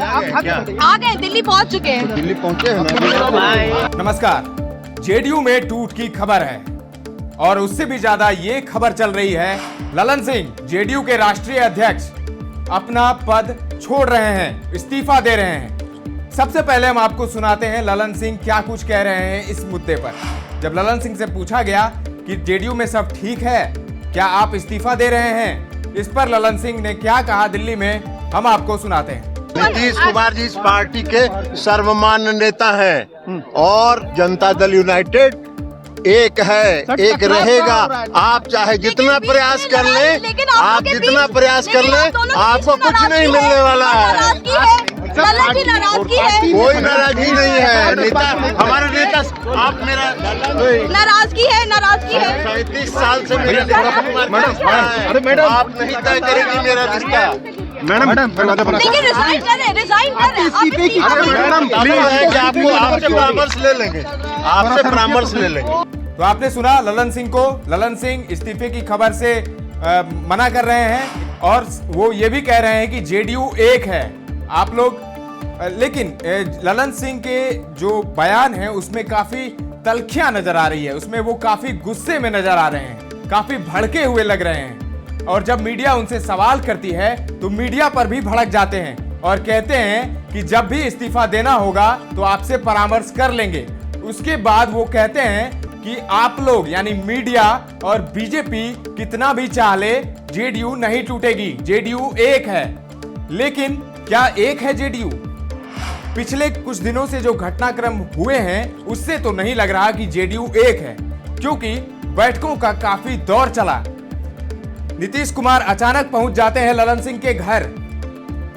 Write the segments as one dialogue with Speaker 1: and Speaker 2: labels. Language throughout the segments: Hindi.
Speaker 1: आ गए, दिल्ली पहुंच चुके हैं।
Speaker 2: दिल्ली पहुंचे हैं।
Speaker 3: नमस्कार। जेडीयू में टूट की खबर है और उससे भी ज्यादा ये खबर चल रही है, ललन सिंह जेडीयू के राष्ट्रीय अध्यक्ष अपना पद छोड़ रहे हैं, इस्तीफा दे रहे हैं। सबसे पहले हम आपको सुनाते हैं ललन सिंह क्या कुछ कह रहे हैं इस मुद्दे पर। जब ललन सिंह से पूछा गया कि जेडीयू में सब ठीक है, क्या आप इस्तीफा दे रहे हैं, इस पर ललन सिंह ने क्या कहा दिल्ली में, हम आपको सुनाते हैं।
Speaker 2: नीतीश कुमार जी इस पार्टी के सर्वमान्य नेता हैं और जनता दल यूनाइटेड एक है, एक रहेगा। आप चाहे जितना प्रयास कर लें, आप जितना प्रयास कर लें, आपको कुछ नहीं मिलने वाला है। कोई नाराजगी नहीं है। नेता हमारे नेता, आप मेरा
Speaker 1: नाराजगी है
Speaker 2: 37 साल से मेरे मैडम आप नहीं तय करेंगी मेरा रिश्ता।
Speaker 1: लेकिन रिजाइन करें
Speaker 2: मैडम प्लीज, आपको आपसे परामर्श ले लेंगे, आपसे परामर्श ले लेंगे।
Speaker 3: तो आपने सुना ललन सिंह को। ललन सिंह इस्तीफे की खबर से मना कर रहे हैं और वो ये भी कह रहे हैं कि जेडीयू एक है। आप लोग लेकिन ललन सिंह के जो बयान है उसमें काफी तल्खियां नजर आ रही है, उसमें वो काफी गुस्से में नजर आ रहे हैं, काफी भड़के हुए लग रहे हैं। और जब मीडिया उनसे सवाल करती है तो मीडिया पर भी भड़क जाते हैं और कहते हैं कि जब भी इस्तीफा देना होगा तो आपसे परामर्श कर लेंगे। उसके बाद वो कहते हैं कि आप लोग यानी मीडिया और बीजेपी कितना भी चाह ले, जेडीयू नहीं टूटेगी, जेडीयू एक है। लेकिन क्या एक है जेडीयू? पिछले कुछ दिनों से जो घटनाक्रम हुए हैं उससे तो नहीं लग रहा कि जेडीयू एक है, क्योंकि बैठकों का काफी दौर चला। नीतीश कुमार अचानक पहुंच जाते हैं ललन सिंह के घर।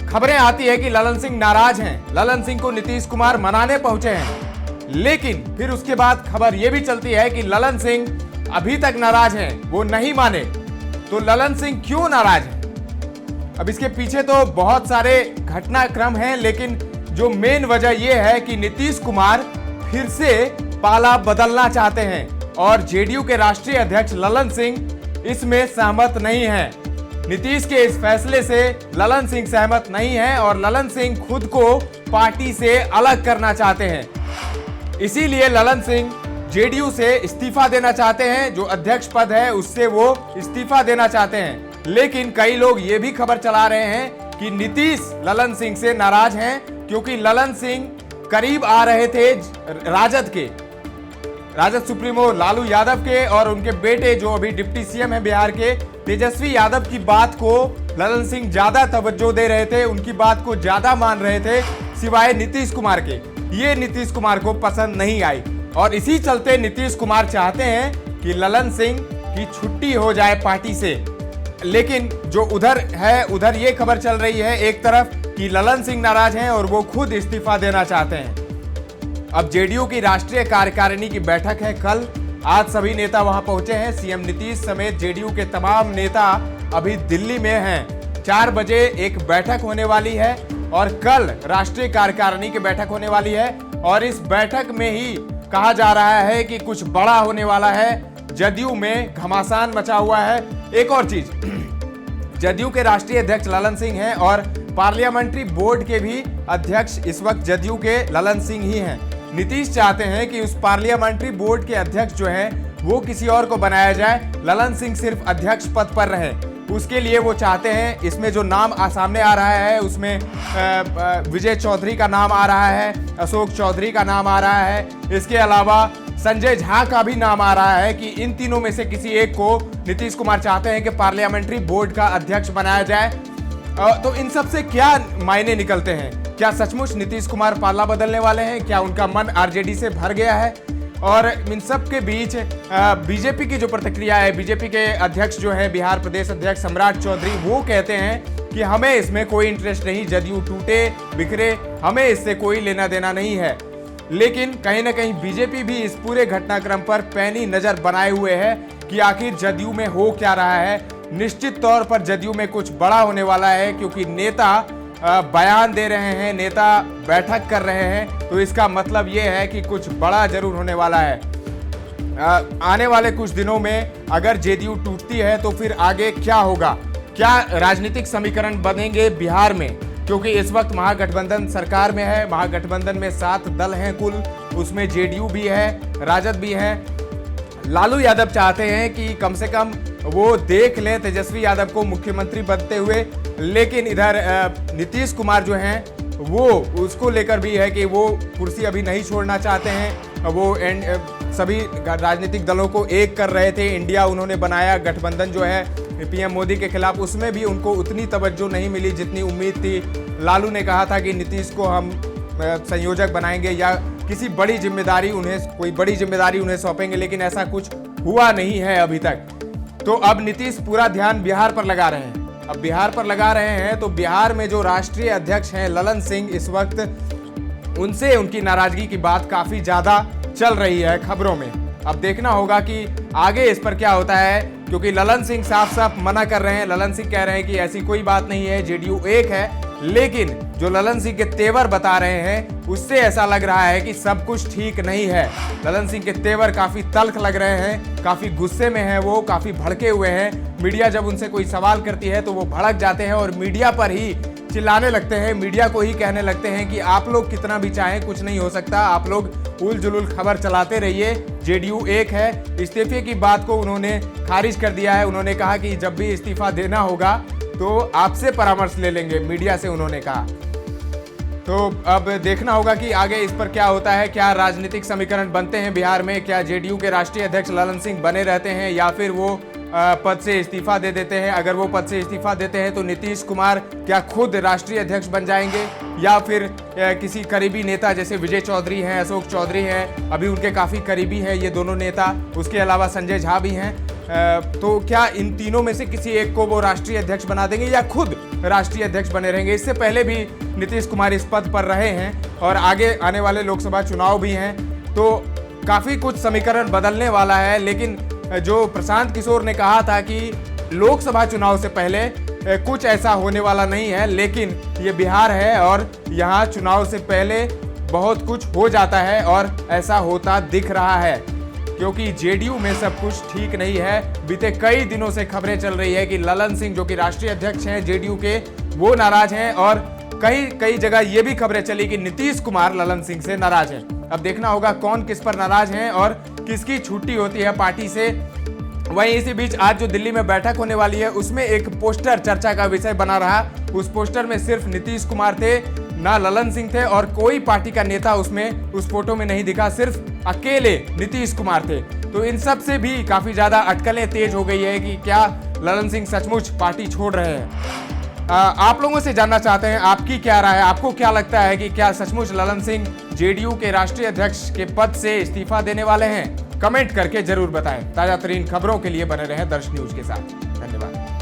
Speaker 3: खबरें आती है कि ललन सिंह नाराज हैं, ललन सिंह को नीतीश कुमार मनाने पहुंचे हैं। लेकिन फिर उसके बाद खबर यह भी चलती है कि ललन सिंह अभी तक नाराज हैं, वो नहीं माने। तो ललन सिंह क्यों नाराज हैं? अब इसके पीछे तो बहुत सारे घटनाक्रम हैं, लेकिन जो मेन वजह यह है कि नीतीश कुमार फिर से पाला बदलना चाहते हैं और जेडीयू के राष्ट्रीय अध्यक्ष ललन सिंह इसमें सहमत नहीं है। नीतीश के इस फैसले से ललन सिंह सहमत नहीं है और ललन सिंह खुद को पार्टी से अलग करना चाहते हैं। इसीलिए ललन सिंह जेडीयू से इस्तीफा देना चाहते हैं, जो अध्यक्ष पद है उससे वो इस्तीफा देना चाहते हैं। लेकिन कई लोग ये भी खबर चला रहे हैं कि नीतीश ललन सिंह से नाराज हैं, क्योंकि ललन सिंह करीब आ रहे थे राजद सुप्रीमो लालू यादव के और उनके बेटे जो अभी डिप्टी सीएम है बिहार के, तेजस्वी यादव की बात को ललन सिंह ज्यादा तवज्जो दे रहे थे, उनकी बात को ज्यादा मान रहे थे सिवाय नीतीश कुमार के। ये नीतीश कुमार को पसंद नहीं आई और इसी चलते नीतीश कुमार चाहते हैं कि ललन सिंह की छुट्टी हो जाए पार्टी से। लेकिन जो उधर है उधर ये खबर चल रही है एक तरफ कि ललन सिंह नाराज हैं और वो खुद इस्तीफा देना चाहते हैं। अब जेडीयू की राष्ट्रीय कार्यकारिणी की बैठक है कल। आज सभी नेता वहां पहुंचे हैं। सीएम नीतीश समेत जेडीयू के तमाम नेता अभी दिल्ली में हैं। 4 बजे एक बैठक होने वाली है और कल राष्ट्रीय कार्यकारिणी की बैठक होने वाली है और इस बैठक में ही कहा जा रहा है कि कुछ बड़ा होने वाला है। जदयू में घमासान मचा हुआ है। एक और चीज, जदयू के राष्ट्रीय अध्यक्ष ललन सिंह हैं और पार्लियामेंट्री बोर्ड के भी अध्यक्ष इस वक्त जदयू के ललन सिंह ही हैं। नीतीश चाहते हैं कि उस पार्लियामेंट्री बोर्ड के अध्यक्ष जो हैं वो किसी और को बनाया जाए, ललन सिंह सिर्फ अध्यक्ष पद पर रहे। उसके लिए वो चाहते हैं, इसमें जो नाम सामने आ रहा है उसमें विजय चौधरी का नाम आ रहा है, अशोक चौधरी का नाम आ रहा है, इसके अलावा संजय झा का भी नाम आ रहा है कि इन तीनों में से किसी एक को नीतीश कुमार चाहते हैं कि पार्लियामेंट्री बोर्ड का अध्यक्ष बनाया जाए। तो इन सब से क्या मायने निकलते हैं? क्या सचमुच नीतीश कुमार पाला बदलने वाले हैं? क्या उनका मन आरजेडी से भर गया है? और इन सब के बीच बीजेपी की जो प्रतिक्रिया है, बीजेपी के अध्यक्ष जो है बिहार प्रदेश अध्यक्ष सम्राट चौधरी, वो कहते हैं कि हमें इसमें कोई इंटरेस्ट नहीं, जदयू टूटे बिखरे, हमें इससे कोई लेना देना नहीं है। लेकिन कहीं ना कहीं बीजेपी भी इस पूरे घटनाक्रम पर पैनी नजर बनाए हुए है कि आखिर जदयू में हो क्या रहा है। निश्चित तौर पर जदयू में कुछ बड़ा होने वाला है, क्योंकि नेता बयान दे रहे हैं, नेता बैठक कर रहे हैं, तो इसका मतलब ये है कि कुछ बड़ा जरूर होने वाला है। आने वाले कुछ दिनों में अगर जेडीयू टूटती है तो फिर आगे क्या होगा, क्या राजनीतिक समीकरण बनेंगे बिहार में, क्योंकि इस वक्त महागठबंधन सरकार में है। महागठबंधन में 7 दल हैं कुल, उसमें जेडीयू भी है, राजद भी है। लालू यादव चाहते हैं कि कम से कम वो देख लें तेजस्वी यादव को मुख्यमंत्री बनते हुए, लेकिन इधर नीतीश कुमार जो हैं वो उसको लेकर भी है कि वो कुर्सी अभी नहीं छोड़ना चाहते हैं। वो सभी राजनीतिक दलों को एक कर रहे थे, इंडिया उन्होंने बनाया गठबंधन जो है पीएम मोदी के खिलाफ, उसमें भी उनको उतनी तवज्जो नहीं मिली जितनी उम्मीद थी। लालू ने कहा था कि नीतीश को हम संयोजक बनाएंगे या किसी बड़ी जिम्मेदारी कोई बड़ी जिम्मेदारी उन्हें सौंपेंगे, लेकिन ऐसा कुछ हुआ नहीं है अभी तक। तो अब नीतीश पूरा ध्यान बिहार पर लगा रहे हैं। अब बिहार पर लगा रहे हैं तो बिहार में जो राष्ट्रीय अध्यक्ष हैं ललन सिंह, इस वक्त उनसे उनकी नाराजगी की बात काफी ज्यादा चल रही है खबरों में। अब देखना होगा कि आगे इस पर क्या होता है, क्योंकि ललन सिंह साफ साफ मना कर रहे हैं। ललन सिंह कह रहे हैं कि ऐसी कोई बात नहीं है, जेडीयू एक है, लेकिन जो ललन सिंह के तेवर बता रहे हैं उससे ऐसा लग रहा है कि सब कुछ ठीक नहीं है। ललन सिंह के तेवर काफी तल्ख लग रहे हैं, काफी गुस्से में हैं, वो काफी भड़के हुए हैं। मीडिया जब उनसे कोई सवाल करती है तो वो भड़क जाते हैं और मीडिया पर ही चिल्लाने लगते हैं, मीडिया को ही कहने लगते हैं कि आप लोग कितना भी चाहें कुछ नहीं हो सकता, आप लोग उल जुलूल खबर चलाते रहिए, जेडीयू एक है। इस्तीफे की बात को उन्होंने खारिज कर दिया है। उन्होंने कहा कि जब भी इस्तीफा देना होगा तो आपसे परामर्श ले लेंगे, मीडिया से उन्होंने कहा। तो अब देखना होगा कि आगे इस पर क्या होता है, क्या राजनीतिक समीकरण बनते हैं बिहार में, क्या जेडीयू के राष्ट्रीय अध्यक्ष ललन सिंह बने रहते हैं या फिर वो पद से इस्तीफा दे देते हैं। अगर वो पद से इस्तीफा देते हैं तो नीतीश कुमार क्या खुद राष्ट्रीय अध्यक्ष बन जाएंगे या फिर किसी करीबी नेता जैसे विजय चौधरी हैं, अशोक चौधरी हैं, अभी उनके काफ़ी करीबी हैं ये दोनों नेता, उसके अलावा संजय झा भी हैं। तो क्या इन तीनों में से किसी एक को वो राष्ट्रीय अध्यक्ष बना देंगे या खुद राष्ट्रीय अध्यक्ष बने रहेंगे। इससे पहले भी नीतीश कुमार इस पद पर रहे हैं और आगे आने वाले लोकसभा चुनाव भी हैं, तो काफ़ी कुछ समीकरण बदलने वाला है। लेकिन जो प्रशांत किशोर ने कहा था कि लोकसभा चुनाव से पहले कुछ ऐसा होने वाला नहीं है, लेकिन ये बिहार है और यहाँ चुनाव से पहले बहुत कुछ हो जाता है और ऐसा होता दिख रहा है, क्योंकि जेडीयू में सब कुछ ठीक नहीं है। बीते कई दिनों से खबरें चल रही है कि ललन सिंह जो कि राष्ट्रीय अध्यक्ष हैं जेडीयू के, वो नाराज हैं और कई जगह ये भी खबरें चली कि नीतीश कुमार ललन सिंह से नाराज हैं। अब देखना होगा कौन किस पर नाराज हैं और किसकी छुट्टी होती है पार्टी से। वहीं इसी बीच आज जो दिल्ली में बैठक होने वाली है उसमें एक पोस्टर चर्चा का विषय बना रहा। उस पोस्टर में सिर्फ नीतीश कुमार थे, ना ललन सिंह थे और कोई पार्टी का नेता उसमें उस फोटो में नहीं दिखा, सिर्फ अकेले नीतीश कुमार थे। तो इन सब से भी काफी ज्यादा अटकलें तेज हो गई है कि क्या ललन सिंह सचमुच पार्टी छोड़ रहे हैं। आप लोगों से जानना चाहते हैं आपकी क्या राय है, आपको क्या लगता है कि क्या सचमुच ललन सिंह जेडीयू के राष्ट्रीय अध्यक्ष के पद से इस्तीफा देने वाले हैं? कमेंट करके जरूर बताएं। ताजा तरीन खबरों के लिए बने रहें दर्श न्यूज के साथ। धन्यवाद।